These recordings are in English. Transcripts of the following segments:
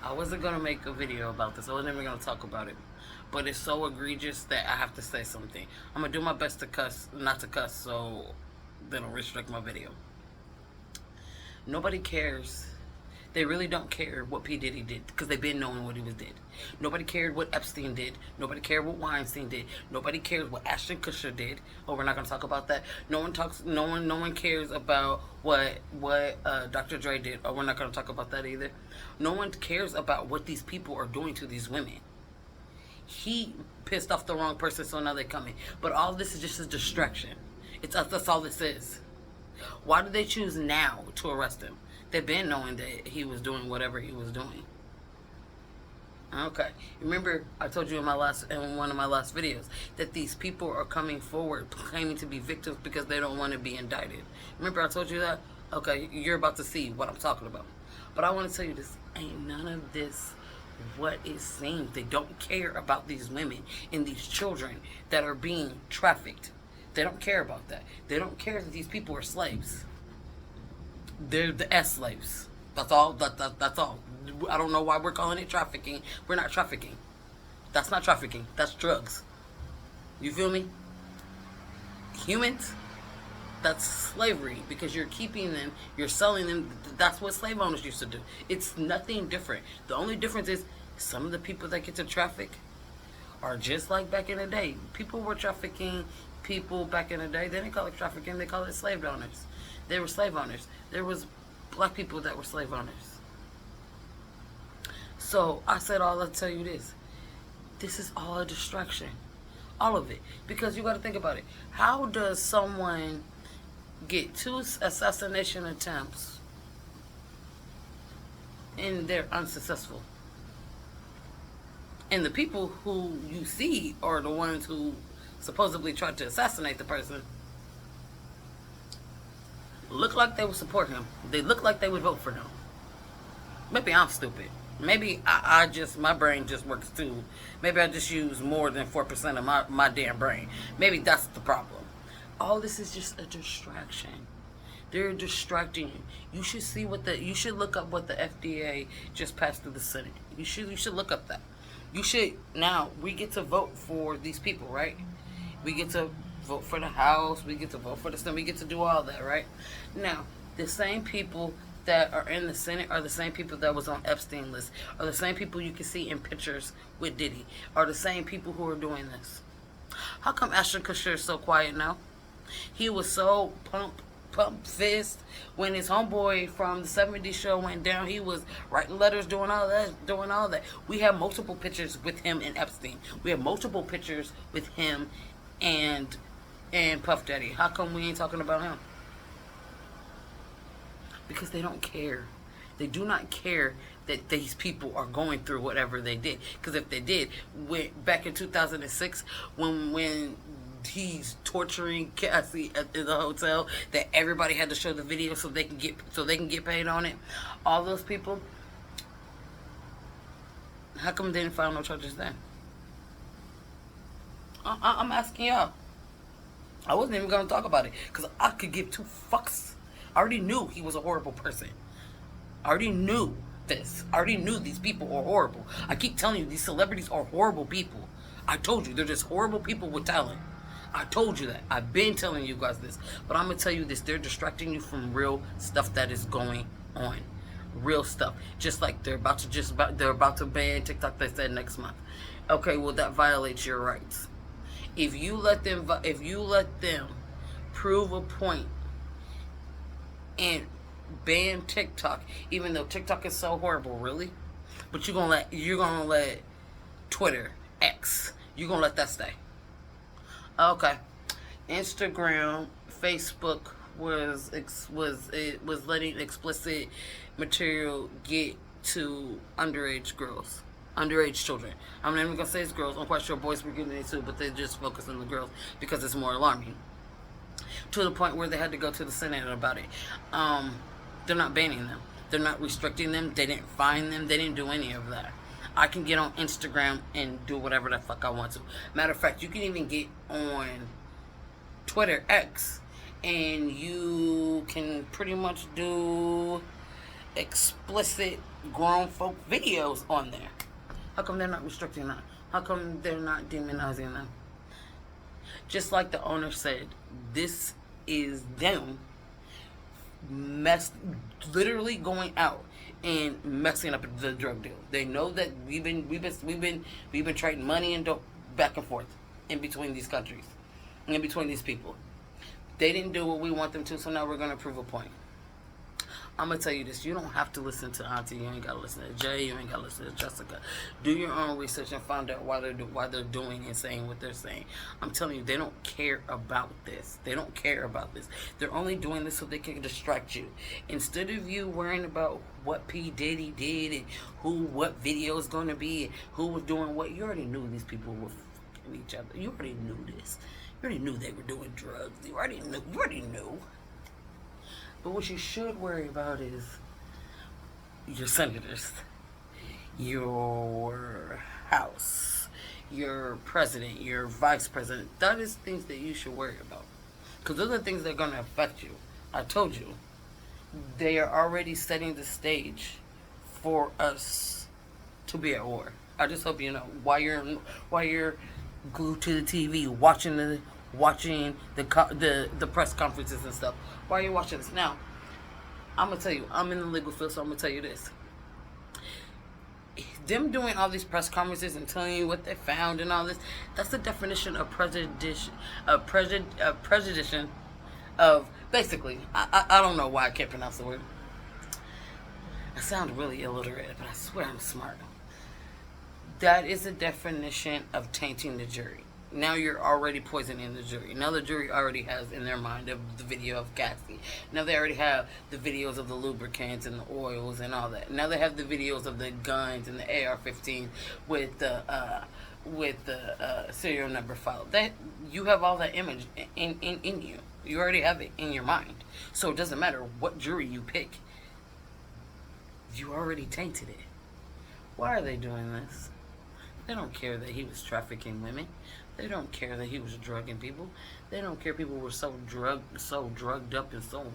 I wasn't gonna make a video about this. I wasn't even gonna talk about it, but it's so egregious that I have to say something. I'm gonna do my best to cuss, not to cuss, so they don't restrict my video. Nobody cares. They really don't care what P. Diddy did because they've been knowing what he was did. Nobody cared what Epstein did. Nobody cared what Weinstein did. Nobody cares what Ashton Kutcher did. Oh, we're not gonna talk about that. No one talks. No one cares about what Dr. Dre did. Oh, we're not gonna talk about that either. No one cares about what these people are doing to these women. He pissed off the wrong person, so now they're coming. But all this is just a distraction. That's all this is. Why did they choose now to arrest him? They've been knowing that he was doing whatever he was doing. Okay. Remember, I told you in one of my last videos that these people are coming forward claiming to be victims because they don't want to be indicted. Remember, I told you that? Okay, you're about to see what I'm talking about. But I want to tell you this: ain't none of this what it seems. They don't care about these women and these children that are being trafficked. They don't care about that. They don't care that these people are slaves. They're the S-slaves. That's all. That's all. I don't know why we're calling it trafficking. We're not trafficking. That's not trafficking. That's drugs. You feel me? Humans, that's slavery because you're keeping them, you're selling them. That's what slave owners used to do. It's nothing different. The only difference is some of the people that get to traffic are just like back in the day. People were trafficking people back in the day. They didn't call it trafficking. They called it slave owners. They were slave owners. There was black people that were slave owners. So I said all I'll tell you this. This is all a distraction. All of it. Because you got to think about it. How does someone get 2 assassination attempts and they're unsuccessful? And the people who you see are the ones who supposedly tried to assassinate the person look like they would support him. They look like they would vote for him. Maybe I'm stupid. Maybe I just, my brain just works too. Maybe I just use more than 4% of my damn brain. Maybe that's the problem. All this is just a distraction. They're distracting you. You should see you should look up what the FDA just passed through the Senate. You should look up that. Now we get to vote for these people, right? We get to vote for the House, we get to vote for the Senate, we get to do all that, right? Now, the same people that are in the Senate are the same people that was on Epstein list, are the same people you can see in pictures with Diddy, are the same people who are doing this. How come Ashton Kutcher is so quiet now? He was so pump fist when his homeboy from the 70s show went down. He was writing letters, doing all that. We have multiple pictures with him and Epstein. We have multiple pictures with him and Puff Daddy. How come we ain't talking about him? Because they don't care. They do not care that these people are going through whatever they did. Because if they did, back in 2006, when he's torturing Cassie at the hotel, that everybody had to show the video so they can get paid on it. All those people, how come they didn't file no charges then? I'm asking y'all. I wasn't even going to talk about it because I could give 2 fucks. I already knew he was a horrible person. I already knew this. I already knew these people are horrible. I keep telling you, these celebrities are horrible people. I told you, they're just horrible people with talent. I told you that. I've been telling you guys this. But I'm going to tell you this. They're distracting you from real stuff that is going on. Real stuff. Just like they're about to ban TikTok, they said, next month. Okay, well, that violates your rights. If you let them prove a point and ban TikTok, even though TikTok is so horrible, really, but you're gonna let Twitter, X, you're gonna let that stay. Okay, Instagram, Facebook was letting explicit material get to underage children. I'm not even gonna say it's girls. I'm quite sure boys were getting it too, but they just focus on the girls because it's more alarming. To the point where they had to go to the Senate about it. They're not banning them. They're not restricting them. They didn't fine them. They didn't do any of that. I can get on Instagram and do whatever the fuck I want to. Matter of fact, you can even get on Twitter, X, and you can pretty much do explicit grown folk videos on there. How come they're not restricting them? How come they're not demonizing them? Just like the owner said, this is them literally going out and messing up the drug deal. They know that we've been trading money and dope back and forth in between these countries, in between these people. They didn't do what we want them to, so now we're gonna prove a point. I'm gonna tell you this: you don't have to listen to Auntie. You ain't gotta listen to Jay. You ain't gotta listen to Jessica. Do your own research and find out why they're doing and saying what they're saying. I'm telling you, they don't care about this. They don't care about this. They're only doing this so they can distract you. Instead of you worrying about what P. Diddy did and what video is gonna be, and who was doing what, you already knew these people were f***ing each other. You already knew this. You already knew they were doing drugs. You already knew. But what you should worry about is your senators, your House, your president, your vice president. That is things that you should worry about. Because those are things that are going to affect you. I told you. They are already setting the stage for us to be at war. I just hope you know while you're glued to the TV watching the press conferences and stuff. Why are you watching this? Now, I'm going to tell you, I'm in the legal field, so I'm going to tell you this. Them doing all these press conferences and telling you what they found and all this, that's the definition of prejudice of, basically, I don't know why I can't pronounce the word. I sound really illiterate, but I swear I'm smart. That is a definition of tainting the jury. Now you're already poisoning the jury. Now the jury already has in their mind the video of Cassie. Now they already have the videos of the lubricants and the oils and all that. Now they have the videos of the guns and the AR-15 with the serial number filed. That you have all that image in you. You already have it in your mind. So it doesn't matter what jury you pick. You already tainted it. Why are they doing this? They don't care that he was trafficking women. They don't care that he was drugging people. They don't care people were so drugged up and so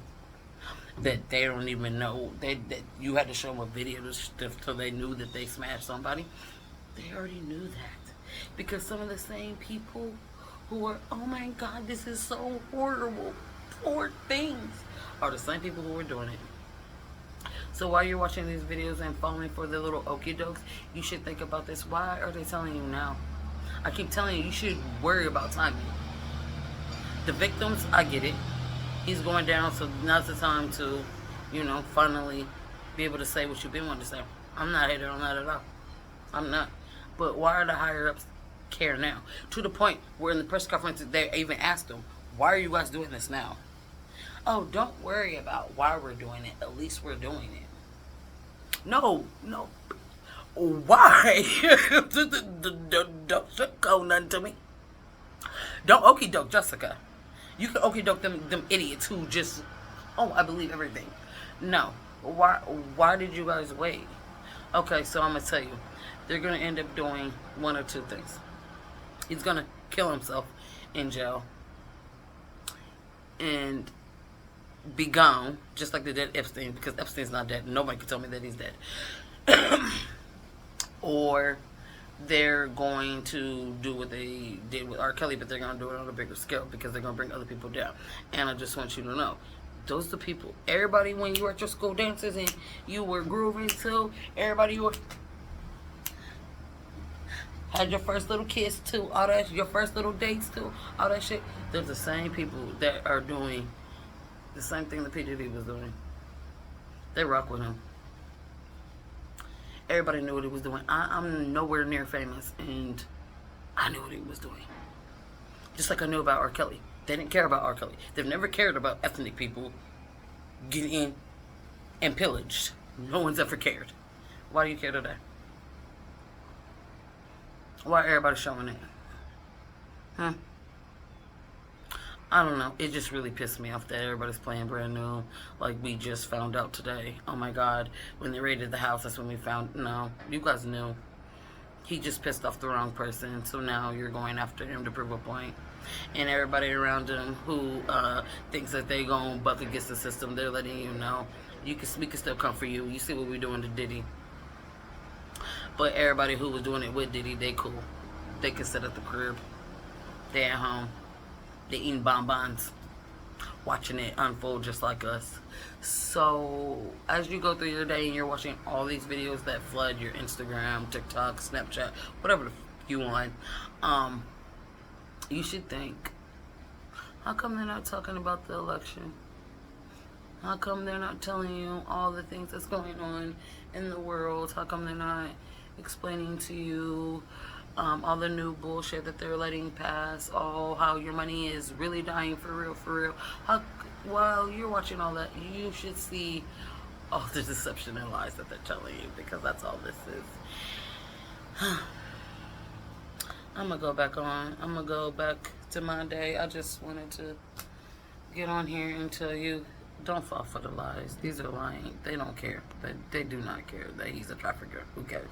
that they don't even know that you had to show them a video so they knew that they smashed somebody. They already knew that. Because some of the same people who are, oh my God, this is so horrible, poor things, are the same people who are doing it. So while you're watching these videos and falling for the little okie dokes, you should think about this. Why are they telling you now? I keep telling you, you should worry about timing. The victims, I get it. He's going down, so now's the time to, finally be able to say what you've been wanting to say. I'm not hating on that at all. I'm not. But why are the higher-ups care now? To the point where in the press conference, they even asked them, why are you guys doing this now? Oh, don't worry about why we're doing it. At least we're doing it. No. Why? Don't go nothing to me. Don't okie doke Jessica. You can okie doke them idiots who just, I believe everything. No. Why did you guys wait? Okay, so I'm gonna tell you, they're gonna end up doing one or two things. He's gonna kill himself in jail and be gone, just like they did Epstein, because Epstein's not dead. Nobody can tell me that he's dead. Or they're going to do what they did with R. Kelly, but they're going to do it on a bigger scale because they're going to bring other people down. And I just want you to know, those are the people. Everybody, when you were at your school dances and you were grooving too, everybody you were had your first little kiss too, all that, your first little dates too, all that shit. They're the same people that are doing the same thing that P. Diddy was doing. They rock with him. Everybody knew what he was doing. I'm nowhere near famous, and I knew what he was doing. Just like I knew about R. Kelly. They didn't care about R. Kelly. They've never cared about ethnic people getting in and pillaged. No one's ever cared. Why do you care today? Why everybody showing it? I don't know. It just really pissed me off that everybody's playing brand new. Like we just found out today. Oh my God. When they raided the house, that's when we found. No, you guys knew. He just pissed off the wrong person. So now you're going after him to prove a point. And everybody around him who thinks that they going buck against the system, they're letting you know we can still come for you. You see what we're doing to Diddy. But everybody who was doing it with Diddy, they cool. They can sit at the crib. They at home. They eating bonbons. Watching it unfold just like us. So, as you go through your day and you're watching all these videos that flood your Instagram, TikTok, Snapchat, whatever you want, you should think, how come they're not talking about the election? How come they're not telling you all the things that's going on in the world? How come they're not explaining to you all the new bullshit that they're letting pass? Oh, how your money is really dying for real, for real. While you're watching all that, you should see all the deception and lies that they're telling you, because that's all this is. I'm going to go back on. I'm going to go back to my day. I just wanted to get on here and tell you, don't fall for the lies. These are lying. They don't care. They do not care that he's a trafficker. Who cares?